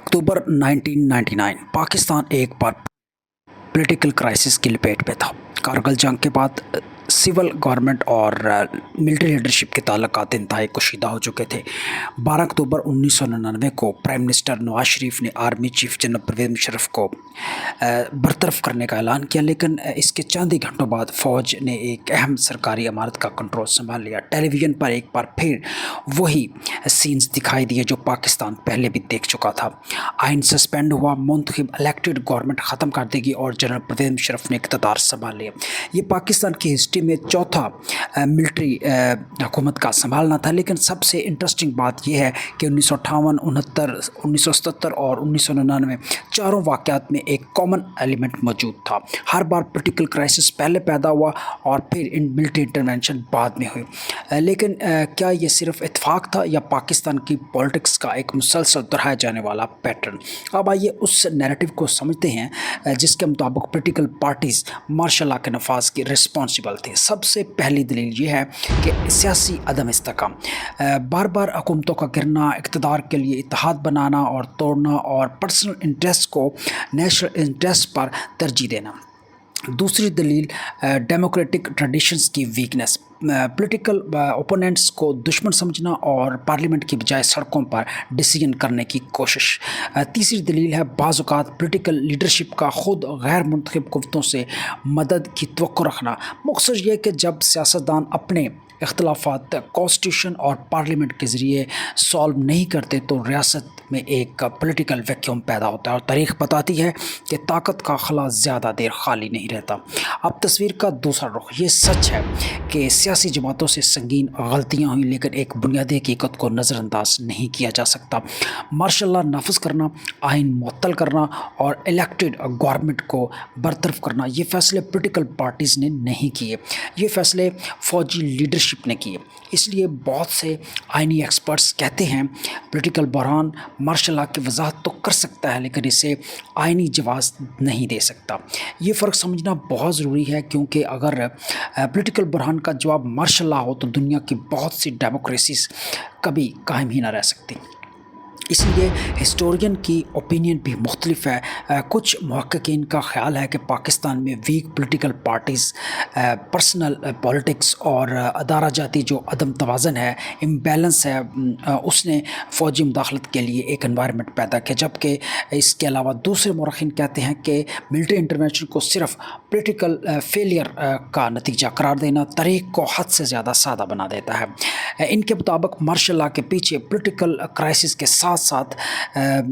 अक्टूबर 1999 पाकिस्तान एक बार political crisis की लपेट में था। कारगिल जंग के बाद सिविल गवर्नमेंट और मिलिट्री लीडरशिप के ताल्लुकात इंतहाई कशीदा हो चुके थे। 12 अक्टूबर 1999 को प्राइम मिनिस्टर नवाज शरीफ ने army chief general Pervez Musharraf को बरतरफ करने का ऐलान किया, लेकिन इसके चंद ही घंटों बाद फ़ौज ने एक अहम सरकारी इमारत का कंट्रोल संभाल लिया। टेलीविज़न पर एक बार फिर वही सीन्स दिखाई दिए जो पाकिस्तान पहले भी देख चुका था। आइन सस्पेंड हुआ, मुंतखब इलेक्टेड गवर्नमेंट ख़त्म कर देगी और जनरल परवेज़ मुशर्रफ ने इक़्तिदार संभाल लिया। ये पाकिस्तान की हिस्ट्री में चौथा मिलिट्री हुकूमत का संभालना था। लेकिन सबसे इंटरेस्टिंग बात यह है कि 1958, 69, 1977 और 1999 चारों वाक़यात में एक कॉमन एलिमेंट मौजूद था। हर बार पॉलिटिकल क्राइसिस पहले पैदा हुआ और फिर इन मिलिट्री इंटरवेंशन बाद में हुई। लेकिन क्या ये सिर्फ इत्तेफाक था या पाकिस्तान की पॉलिटिक्स का एक मुसलसल दोहराया जाने वाला पैटर्न? अब आइए उस नैरेटिव को समझते हैं जिसके मुताबिक पॉलिटिकल पार्टीज़ मार्शल लॉ के नफाज की रिस्पॉन्सिबल थे। सबसे पहली दलील ये है कि सियासी अदम इस्तेकाम, बार बार हुकूमतों का गिरना, इक़्तिदार के लिए इत्तेहाद बनाना और तोड़ना और पर्सनल इंटरेस्ट को नेशनल इंटरेस्ट पर तरजीह देना। दूसरी दलील डेमोक्रेटिक ट्रेडिशंस की वीकनेस, पॉलिटिकल ओपोनेंट्स को दुश्मन समझना और पार्लियामेंट की बजाय सड़कों पर डिसीजन करने की कोशिश। तीसरी दलील है बाज़ औक़ात पॉलिटिकल लीडरशिप का ख़ुद गैर मुंतखब क़ुव्वतों से मदद की तवक्को रखना। मकसद ये कि जब सियासतदान अपने इख्तलाफात कॉन्स्टिट्यूशन और पार्लियामेंट के ज़रिए सॉल्व नहीं करते तो रियासत में एक पॉलिटिकल वैक्यूम पैदा होता है और तारीख़ बताती है कि ताकत का खला ज़्यादा देर खाली नहीं रहता। अब तस्वीर का दूसरा रुख, ये सच है कि सियासी जमातों से संगीन गलतियाँ हुई, लेकिन एक बुनियादी हकीकत को नज़रअंदाज नहीं किया जा सकता। मार्शल लॉ नाफिज करना, आइन मुअत्तल करना और इलेक्टेड गवर्नमेंट को बरतरफ करना, ये फ़ैसले पॉलिटिकल पार्टीज़ ने नहीं किए, ये फ़ैसले फ़ौजी लीडरशिप ने किए। इसलिए बहुत से आइनी एक्सपर्ट्स कहते हैं पॉलिटिकल बहरान मार्शल लॉ की वजाहत तो कर सकता है लेकिन इसे आइनी जवाज़ नहीं दे सकता। ये फ़र्क समझना बहुत ज़रूरी है, क्योंकि अगर पॉलिटिकल बहरान का जवाब मार्शल लॉ हो तो दुनिया की बहुत सी डेमोक्रेसीज़ कभी कायम ही ना रह सकती। इसलिए हिस्टोरियन की ओपिनियन भी मुख्तलिफ है। कुछ मुहक्किकीन का ख़्याल है कि पाकिस्तान में weak political parties, personal politics और अदारा जाती जो अदम तवाज़न है, इम्बैलेंस है, उसने फ़ौजी मुदाखलत के लिए एक एनवायरनमेंट पैदा किया। जबकि इसके अलावा दूसरे मौरख़ीन कहते हैं कि मिलिट्री इंटरवेंशन को सिर्फ पॉलिटिकल फेलियर का नतीजा करार देना तारीख़ को हद से ज़्यादा सादा बना देता है। इनके मुताबिक मार्शल लॉ के पीछे पॉलिटिकल क्राइसिस के साथ साथ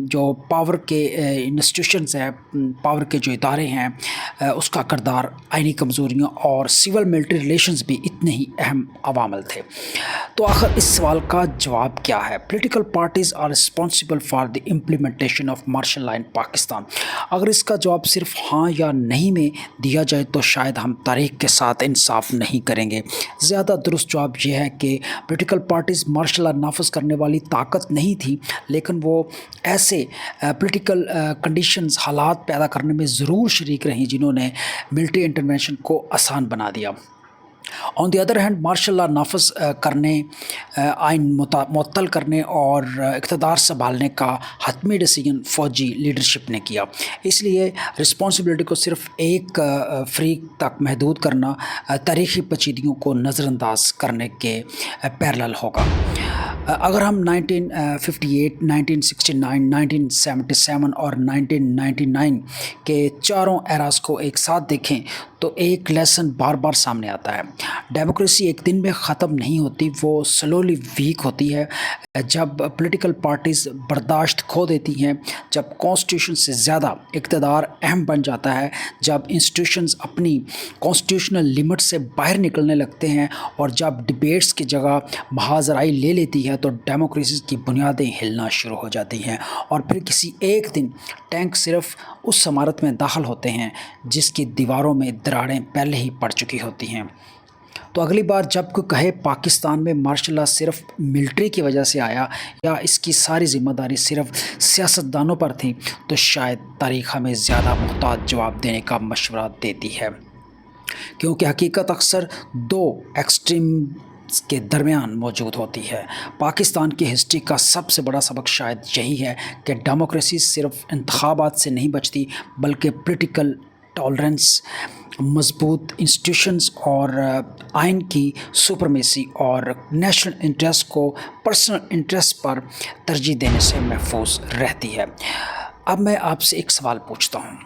जो पावर के इंस्टीट्यूशंस हैं, पावर के जो इदारे हैं, उसका किरदार, आइनी कमज़ोरियाँ और सिविल मिलिट्री रिलेशंस भी इतने ही अहम अवामिल थे। तो आखिर इस सवाल का जवाब क्या है? Political parties are responsible for the implementation of martial law in Pakistan. अगर इसका जवाब सिर्फ हाँ या नहीं में दिया जाए तो शायद हम तारीख़ के साथ इंसाफ नहीं करेंगे। ज़्यादा दुरुस्त जवाब यह है कि पॉलिटिकल पार्टीज़ मार्शल लॉ नाफिज करने वाली ताकत नहीं थी, लेकिन वो ऐसे पॉलिटिकल कंडीशंस, हालात पैदा करने में ज़रूर शरीक रहीं जिन्होंने मिलिट्री इंटरवेंशन को आसान बना दिया। On the other hand martial law नाफिज करने, आइन मुअत्तल करने और इक़्तिदार संभालने का हतमी डिसीजन फ़ौजी लीडरशिप ने किया। इसलिए रिस्पॉन्सिबिलिटी को सिर्फ एक फ़रीक तक महदूद करना तारीख़ी पेचीदगियों को नज़रअंदाज करने के पैरेलल होगा। अगर हम 1958, 1969, 1977 और 1999 के चारों एरास को एक साथ देखें तो एक लेसन बार बार सामने आता है। डेमोक्रेसी एक दिन में ख़त्म नहीं होती, वो स्लोली वीक होती है। जब पॉलिटिकल पार्टीज़ बर्दाश्त खो देती हैं, जब कॉन्स्टिट्यूशन से ज़्यादा इक़्तिदार अहम बन जाता है, जब इंस्टीट्यूशंस अपनी कॉन्स्टिट्यूशनल लिमिट से बाहर निकलने लगते हैं और जब डिबेट्स की जगह महाजराई ले लेती है तो डेमोक्रेसी की बुनियादें हिलना शुरू हो जाती हैं और फिर किसी एक दिन टैंक सिर्फ उस इमारत में दाखिल होते हैं जिसकी दीवारों में दरारें पहले ही पड़ चुकी होती हैं। तो अगली बार जब कोई कहे पाकिस्तान में मार्शल लॉ सिर्फ मिलिट्री की वजह से आया या इसकी सारी ज़िम्मेदारी सिर्फ सियासतदानों पर थी, तो शायद तारीख़ हमें ज़्यादा मुहताज जवाब देने का मशवरा देती है, क्योंकि हकीकत अक्सर दो एक्सट्रीम کے درمیان موجود ہوتی ہے۔ پاکستان کی ہسٹری کا سب سے بڑا سبق شاید یہی ہے کہ ڈیموکریسی صرف انتخابات سے نہیں بچتی، بلکہ پولیٹیکل ٹالرنس، مضبوط انسٹیٹیوشنز اور آئین کی سپرمیسی اور نیشنل انٹرسٹ کو پرسنل انٹرسٹ پر ترجیح دینے سے محفوظ رہتی ہے۔ اب میں آپ سے ایک سوال پوچھتا ہوں،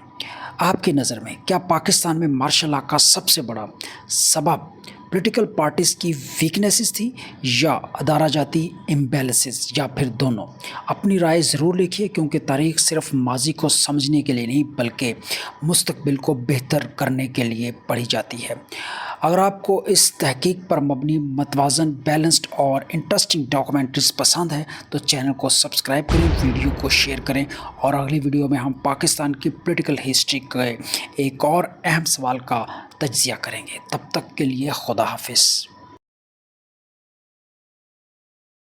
آپ کی نظر میں کیا پاکستان میں مارشل لاء کا سب سے بڑا سبب پولیٹیکل پارٹیز کی ویکنیسز تھی یا ادارہ جاتی امبیلنسز، یا پھر دونوں؟ اپنی رائے ضرور لکھیے، کیونکہ تاریخ صرف ماضی کو سمجھنے کے لیے نہیں بلکہ مستقبل کو بہتر کرنے کے لیے پڑھی جاتی ہے۔ اگر آپ کو اس تحقیق پر مبنی متوازن، بیلنسڈ اور انٹرسٹنگ ڈاکومنٹریز پسند ہے تو چینل کو سبسکرائب کریں، ویڈیو کو شیئر کریں، اور اگلی ویڈیو میں ہم پاکستان کی پولیٹیکل ہسٹری کے ایک اور اہم سوال کا تجزیہ کریں گے۔ تب تک کے لیے خدا حافظ۔